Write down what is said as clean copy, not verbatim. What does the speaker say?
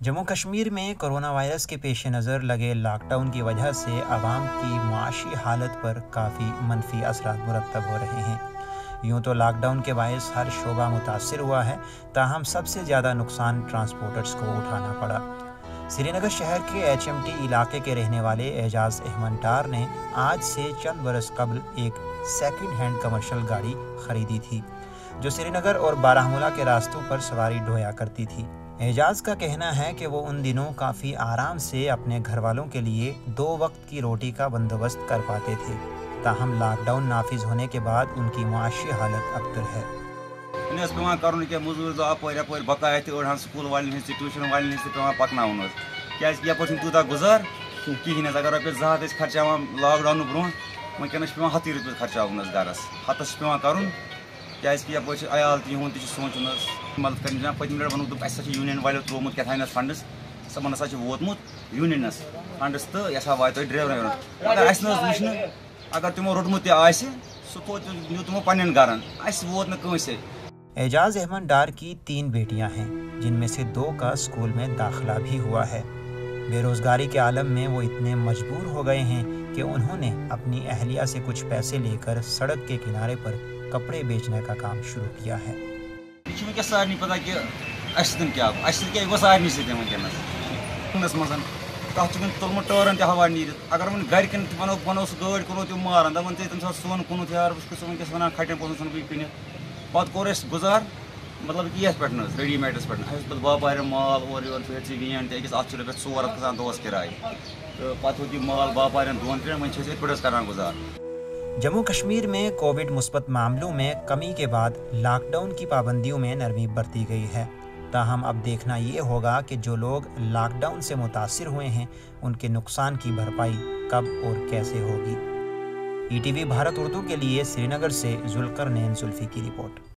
जम्मू कश्मीर में corona virus के पेश नज़र लगे लॉकडाउन की वजह से आवाम की माशी हालत पर काफ़ी मनफी असरात मुरतब हो रहे हैं। यूँ तो लॉकडाउन के बायस हर शोबा मुतासिर हुआ है, ताहम सबसे ज़्यादा नुकसान ट्रांसपोर्टर्स को उठाना पड़ा। श्रीनगर शहर के HMT इलाके के रहने वाले एजाज अहमद डार ने आज से चंद बरस कबल एक सेकंड हैंड कमर्शियल गाड़ी ख़रीदी थी, जो श्रीनगर और बारामूला के रास्तों पर सवारी ढोया करती थी। एजाज का कहना है कि वो उन दिनों काफ़ी आराम से अपने घर वालों के लिए 2 वक्त की रोटी का बंदोबस्त कर पाते थे, ताहम लॉकडाउन नाफिज होने के बाद उनकी माशी हालत अबतर है। मजूर अपर बकाया अड़ान स्कूल वाले ट्यूशन वाले पे पकन क्या तूत गुजार कहें अगर रोपये 2 हथ खर्चा लॉकडाउन ब्रो वनस पे 100 रुपये खर्चा गरस हतस कर क्या अयाल तुंद सोचन मदद कर पतम लट वो दोप यूनियन वालों त्रोमुत क्या फंडस समन हसा वोतमुत यूनियनस फंडस तो यह वात ड्राइवर मगर वो अगर तमो रोटमुत सह नीव तमो पन्न गरन वोत नसे। एजाज अहमद डार की 3 बेटियां हैं, जिनमें से 2 का स्कूल में दाखिला भी हुआ है। बेरोजगारी के आलम में वो इतने मजबूर हो गए हैं कि उन्होंने अपनी अहलिया से कुछ पैसे लेकर सड़क के किनारे पर कपड़े बेचने का काम शुरू किया है। सारे पता कि क्या सारे वनस मज तथ तुलमुत टर्न हवा नीर अगर वो गरकन वो गाड़ी कुनो मारान दपान तम सोन कुन यार वनस वन खटन पोन कन पे कोर गुजार मतलब कि पे रेडी मेडस पे पे बापार माल और वेन तक अत रुपये 4 खसान दोस किराए तो पे माल बापार 2-3 वे पे गुजार। जम्मू कश्मीर में कोविड मुस्बत मामलों में कमी के बाद लॉकडाउन की पाबंदियों में नरमी बरती गई है, ताहम अब देखना ये होगा कि जो लोग लॉकडाउन से मुतासिर हुए हैं उनके नुकसान की भरपाई कब और कैसे होगी। ETV भारत उर्दू के लिए श्रीनगर से जुल्करनैन जुल्फी की रिपोर्ट।